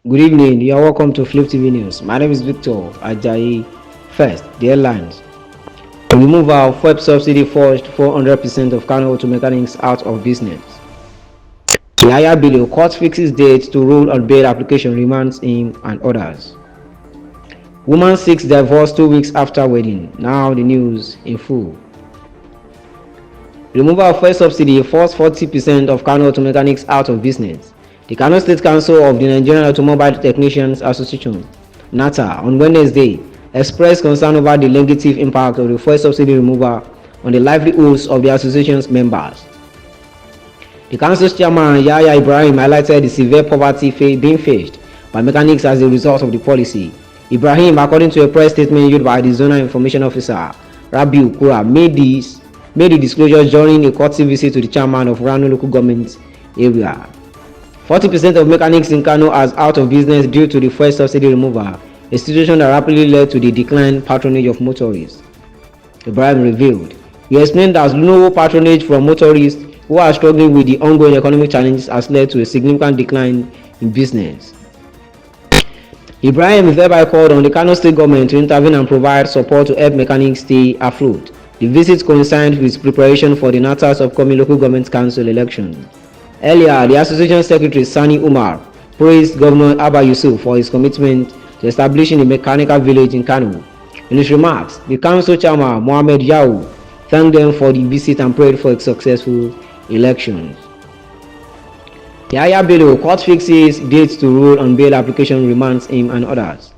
Good evening, you are welcome to Flip TV News. My name is Victor Ajayi. First, the headlines. Removal of fuel subsidy forced 400% of Kano auto mechanics out of business. Yahaya Bello court fixes date to rule on bail application, remands him and others. Woman seeks divorce 2 weeks after wedding. Now the news in full. Removal of fuel subsidy forced 40% of Kano auto mechanics out of business. The Kano State Council of the Nigerian Automobile Technicians Association, NATA, on Wednesday expressed concern over the negative impact of the fuel subsidy removal on the livelihoods of the association's members. The council's chairman Yahaya Ibrahim highlighted the severe poverty being faced by mechanics as a result of the policy. Ibrahim, according to a press statement issued by the Zonal Information Officer Rabiu Kura, made the disclosure during a courtesy visit to the chairman of Rano local government area. 40% of mechanics in Kano are out of business due to the fuel subsidy removal, a situation that rapidly led to the declined patronage of motorists. Ibrahim revealed. He explained that low patronage from motorists who are struggling with the ongoing economic challenges has led to a significant decline in business. Ibrahim thereby called on the Kano State government to intervene and provide support to help mechanics stay afloat. The visit coincided with preparation for the NATA's upcoming local government council election. Earlier, the association secretary Sani Umar praised Governor Abba Yusuf for his commitment to establishing a mechanical village in Kano. In his remarks, the council chairman Mohammed Yahoo thanked them for the visit and prayed for a successful elections. Yahaya Bello court fixes dates to rule on bail application, remands him and others.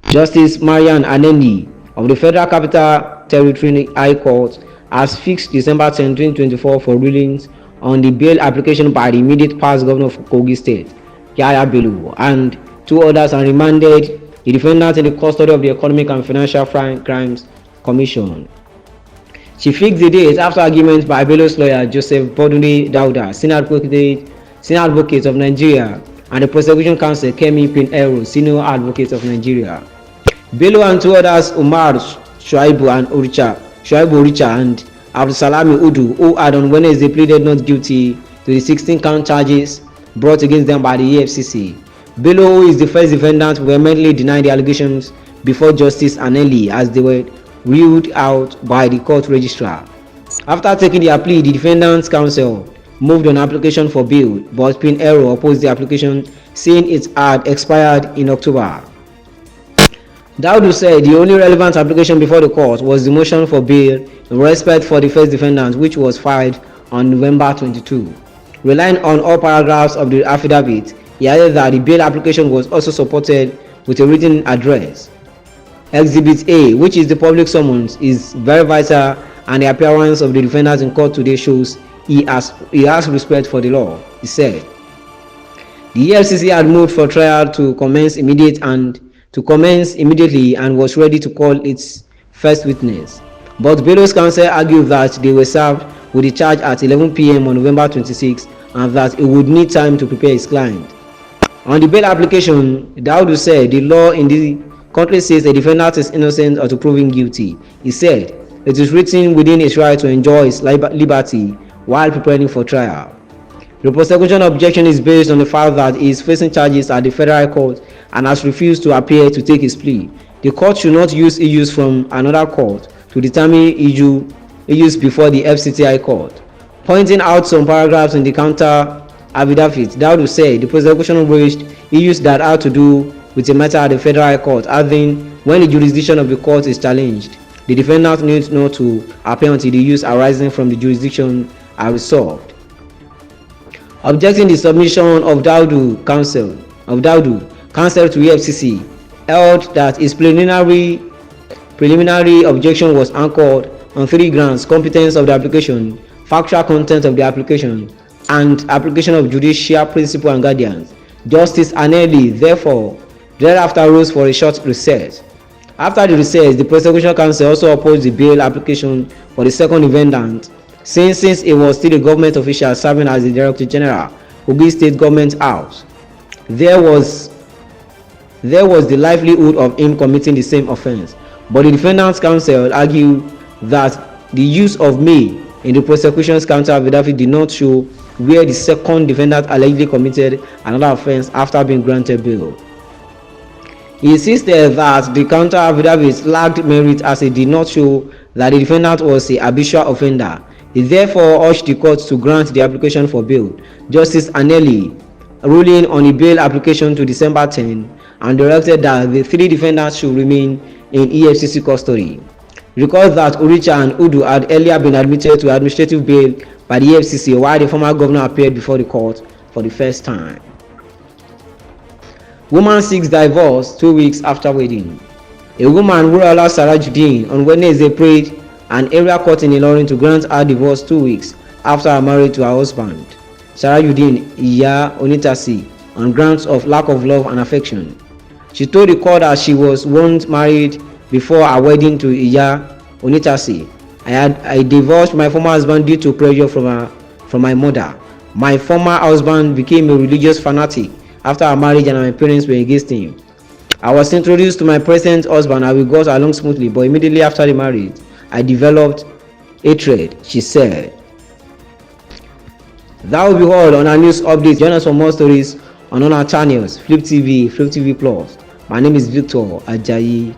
Justice Marian Anendi of the Federal Capital Territory High Court has fixed December 10, 2024 for rulings on the bail application by the immediate past governor of Kogi State, Yahaya Bello, and two others, and remanded the defendants in the custody of the Economic and Financial Crimes Commission. She fixed the date after arguments by Bello's lawyer Joseph Bodunde Dauda, senior advocate of Nigeria, and the prosecution counsel Kemi Pinero, senior advocate of Nigeria. Bello and two others, Umar Shuaibu Oricha and Abdusalami Udu, who had on Wednesday pleaded not guilty to the 16-count charges brought against them by the EFCC. Bello, who is the first defendant, vehemently denied the allegations before Justice Aneli as they were ruled out by the court registrar. After taking their plea, the defendant's counsel moved on application for bail, but Pinero opposed the application, saying it had expired in October. Daudu said the only relevant application before the court was the motion for bail in respect for the first defendant, which was filed on November 22. Relying on all paragraphs of the affidavit, he added that the bail application was also supported with a written address. Exhibit A, which is the public summons, is very vital, and the appearance of the defendant in court today shows he has respect for the law, he said. The EFCC had moved for trial to commence immediately and was ready to call its first witness. But Bello's counsel argued that they were served with the charge at 11 p.m. on November 26 and that he would need time to prepare his client. On the bail application, Daudu said the law in the country says a defendant is innocent until proven guilty. He said it is written within his right to enjoy his liberty while preparing for trial. The prosecution objection is based on the fact that he is facing charges at the Federal Court and has refused to appear to take his plea. The court should not use issues from another court to determine issues before the FCTI court. Pointing out some paragraphs in the counter affidavit, Daudu said the prosecution raised issues that had to do with a matter at the Federal Court, adding when the jurisdiction of the court is challenged, the defendant needs not to appear until the issues arising from the jurisdiction are resolved. Objecting the submission of Daudu counsel to EFCC held that his preliminary objection was anchored on 3 grounds: competence of the application, factual content of the application, and application of judicial principle and guardians. Justice Aneli thereafter rose for a short recess. After the recess, the prosecution counsel also opposed the bail application for the second defendant, since he was still a government official serving as the Director General, Kogi State Government House. There was the likelihood of him committing the same offense, but the defendant's counsel argued that the use of "may" in the prosecution's counter affidavit did not show where the second defendant allegedly committed another offense after being granted bail. He insisted that the counter affidavit lacked merit as it did not show that the defendant was a habitual offender. He therefore urged the court to grant the application for bail. Justice Anelli ruling on a bail application to December 10 and directed that the three defendants should remain in EFCC custody. Recall that Oricha and Udu had earlier been admitted to administrative bail by the EFCC while the former governor appeared before the court for the first time. Woman seeks divorce 2 weeks after wedding. A woman, Rurala Sarajuddin, on Wednesday prayed an area court in Ilorin to grant her divorce 2 weeks after her marriage to her husband, Sarajuddin Iya Onitasi, on grounds of lack of love and affection. She told the court that she was once married before her wedding to Iya Onitasi. I divorced my former husband due to pressure from my mother. My former husband became a religious fanatic after our marriage and my parents were against him. I was introduced to my present husband and we got along smoothly, but immediately after the marriage, I developed hatred, she said. That will be all on our news updates. Join us for more stories on our channels, Flip TV, Flip TV Plus. My name is Victor Ajayi.